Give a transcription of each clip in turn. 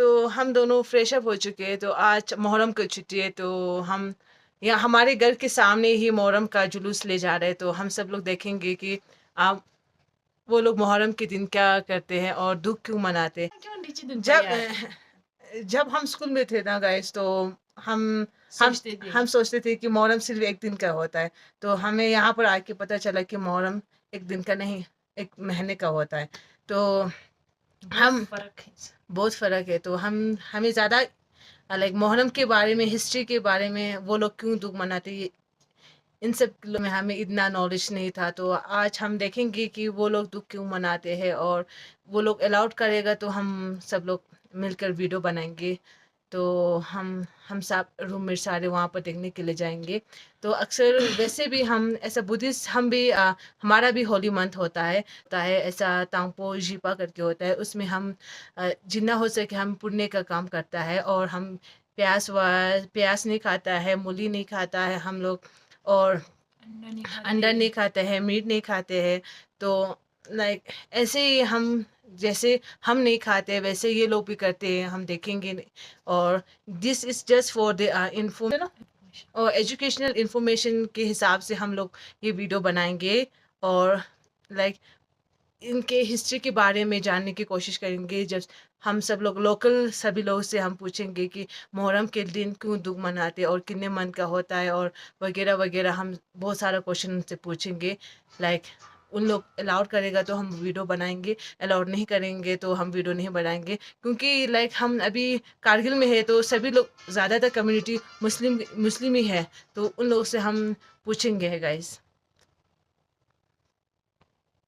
تو ہم دونوں فریش اپ ہو چکے ہیں. تو آج محرم کی چھٹی ہے, تو ہم یہاں ہمارے گھر کے سامنے ہی محرم کا جلوس لے جا رہے ہیں. تو ہم سب لوگ دیکھیں گے کہ آپ وہ لوگ محرم کے دن کیا کرتے ہیں اور دکھ کیوں مناتے. جب ہم اسکول میں تھے نا گائز, تو ہم سوچتے تھے کہ محرم صرف ایک دن کا ہوتا ہے. تو ہمیں یہاں پر آ کے پتہ چلا کہ محرم ایک دن کا نہیں, ایک مہینے کا ہوتا ہے. تو ہم بہت فرق ہے. تو ہمیں زیادہ لائک محرم کے بارے میں, ہسٹری کے بارے میں, وہ لوگ کیوں دکھ مناتے, ان سب میں ہمیں اتنا نالج نہیں تھا. تو آج ہم دیکھیں گے کہ وہ لوگ دکھ کیوں مناتے ہیں, اور وہ لوگ الاؤڈ کرے گا تو ہم سب لوگ مل کر ویڈیو بنائیں گے. تو ہم سب روم میں سارے وہاں پر دیکھنے کے لیے جائیں گے. تو اکثر ویسے بھی ہم ایسا بدھسٹ, ہم بھی ہمارا بھی ہولی منتھ ہوتا ہے ایسا تانگپو جیپا کر کے ہوتا ہے. اس میں ہم جتنا ہو سکے ہم پنیہ کا کام کرتا ہے, اور ہم پیاز نہیں کھاتا ہے, مولی نہیں کھاتا ہے ہم لوگ, اور انڈا نہیں کھاتے ہیں, میٹ نہیں کھاتے ہیں. تو لائک ایسے ہی ہم جیسے ہم نہیں کھاتے ویسے یہ لوگ بھی کرتے ہیں, ہم دیکھیں گے. اور دس از جسٹ فار دی اور ایجوکیشنل انفارمیشن کے حساب سے ہم لوگ یہ ویڈیو بنائیں گے, اور لائک ان کے ہسٹری کے بارے میں جاننے کی کوشش کریں گے. جب ہم سب لوگ لوکل سبھی لوگ سے ہم پوچھیں گے کہ محرم کے دن کیوں دکھ مناتے اور کتنے منتھ کا ہوتا ہے, اور وغیرہ وغیرہ. ہم بہت سارا کوشچن ان سے پوچھیں گے. لائک ان لوگ الاؤڈ کرے گا تو ہم ویڈیو بنائیں گے, الاؤڈ نہیں کریں گے تو ہم ویڈیو نہیں بنائیں گے. کیونکہ لائک ہم ابھی کارگل میں ہے, تو سبھی لوگ زیادہ تر کمیونٹی مسلم ہی ہے. تو ان لوگوں سے ہم پوچھیں گے گائز.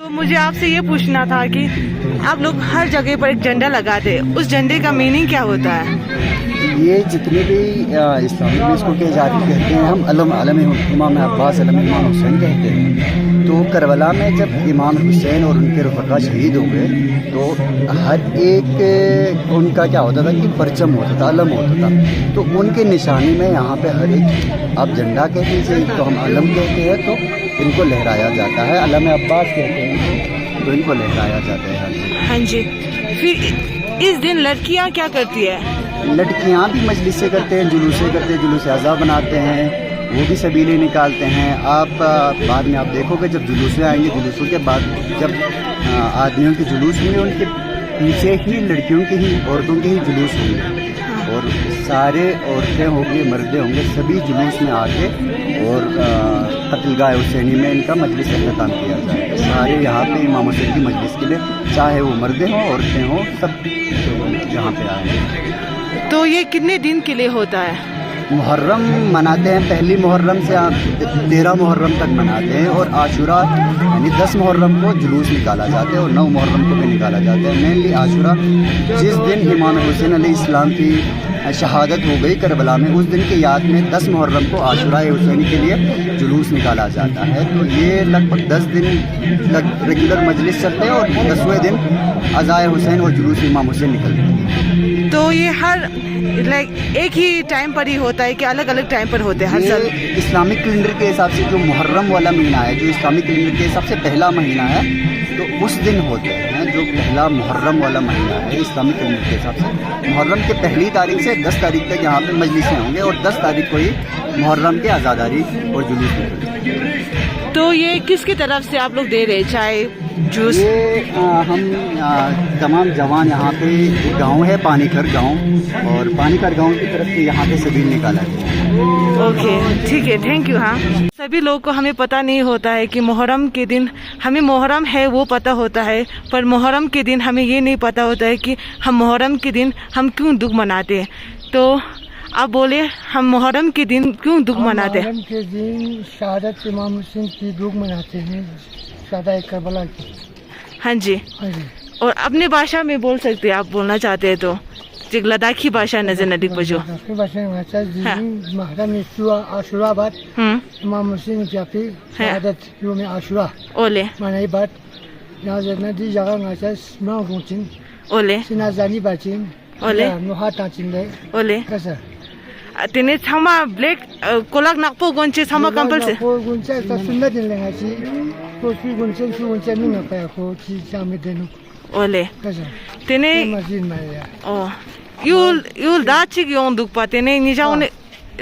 تو مجھے آپ سے یہ پوچھنا تھا کہ آپ لوگ ہر جگہ پر ایک جھنڈا لگاتے, اس جھنڈے کا میننگ کیا ہوتا ہے؟ یہ جتنے بھی اسلامی بھی اس کو کہ جاتی کہتے ہیں, ہم علم امام عباس علم امام حسین کہتے ہیں. تو کربلا میں جب امام حسین اور ان کے رفقا شہید ہو گئے, تو ہر ایک ان کا کیا ہوتا تھا کہ پرچم ہوتا تھا, علم ہوتا تھا. تو ان کے نشانی میں یہاں پہ ہر ایک, آپ جھنڈا کہتے ہیں تو ہم علم کہتے ہیں, تو ان کو لہرایا جاتا ہے. علم عباس کہتے ہیں تو ان کو لہرایا جاتا ہے. ہاں جی. پھر اس دن لڑکیاں کیا کرتی ہے؟ لڑکیاں بھی مجلس سے کرتے ہیں, جلوسیں کرتے ہیں, جلوس اعضاء بناتے ہیں, وہ بھی سبیلے نکالتے ہیں. آپ بعد میں آپ دیکھو گے جب جلوسیں آئیں گے, جلوسوں کے بعد جب آدمیوں کے جلوس ہوں گے, ان کے پیچھے ہی لڑکیوں کے ہی, عورتوں کے ہی جلوس ہوں گے, اور سارے عورتیں ہوں گی, مردیں ہوں گے, سبھی جلوس میں آ کے اور قتل گاہ حسینی میں ان کا مجلس اختتام کیا جائے گا. سارے یہاں پہ امام حسین کی مجلس کے لیے, چاہے وہ مردیں ہوں, عورتیں ہوں, سب یہاں پہ آئے ہیں. تو یہ کتنے دن کے لیے ہوتا ہے؟ محرم مناتے ہیں, پہلی محرم سے 13 محرم تک مناتے ہیں, اور عاشورہ یعنی 10 محرم کو جلوس نکالا جاتا ہے, اور 9 محرم کو بھی نکالا جاتا ہے. مینلی عاشورہ جس دن امام حسین علیہ السلام کی شہادت ہو گئی کربلا میں, اس دن کی یاد میں 10 محرم کو عاشورہ حسینی کے لیے جلوس نکالا جاتا ہے. تو یہ لگ بھگ 10 دن ریگولر مجلس چلتے ہیں, اور 10ویں دن عزائے حسین اور جلوس امام حسین نکلتے ہیں. تو یہ ہر لائک ایک ہی ٹائم پر ہی ہوتا ہے کہ الگ الگ ٹائم پر ہوتے ہیں ہر سال؟ اسلامک کیلنڈر کے حساب سے جو محرم والا مہینہ ہے, جو اسلامک کیلنڈر کے حساب سے پہلا مہینہ ہے, تو اس دن ہوتے ہیں. جو پہلا محرم والا مہینہ ہے اسلامک کیلنڈر کے حساب سے, محرم کے پہلی تاریخ سے 10 تاریخ تک یہاں پہ مجلسیں ہوں گے, اور 10 تاریخ کو ہی محرم کے عزاداری اور جلوس نکلتے ہیں. تو یہ کس کی طرف سے آپ لوگ دے رہے, چائے جوس؟ یہ ہم تمام جوان, یہاں پہ گاؤں ہے پانی کر گاؤں, اور پانی کر گاؤں کی طرف سے یہاں پہ سبیل نکالا گیا. اوکے ٹھیک ہے, تھینک یو. ہاں, سبھی لوگ کو ہمیں پتہ نہیں ہوتا ہے کہ محرم کے دن, ہمیں محرم ہے وہ پتہ ہوتا ہے, پر محرم کے دن ہمیں یہ نہیں پتہ ہوتا ہے کہ ہم محرم کے دن ہم کیوں دکھ مناتے ہیں. تو آپ بولے ہم محرم کے دن کیوں دکھ مناتے ہیں؟ محرم کے دن شہادت امام حسین کی دکھ مناتے ہیں, شہدائے کربلا کی. ہاں جی. اور اپنے بھاشا میں بول سکتے ہیں, آپ بولنا چاہتے ہیں تو لداخی بھاشا نظر ندک بجو محرم عاشورہ بعد امام حسین کی شہادت یوم عاشورہ اولے منائی بعد یہاں ندی جگہ ناچس نو گونچن اولے سینازانی باچن اولے نوہا تاچن دے اولے کسر تینے تھما بلیک کولاک ناکپو گونچے تھما کمپلسے گونچے تا سنت دن لیں چی تو چی گونچے نہیں نپایا کو چی جامع دینو اولے کسر تینے مسجد میں. او Yul dachi gyonduk pate ne nijaune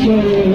Thank you.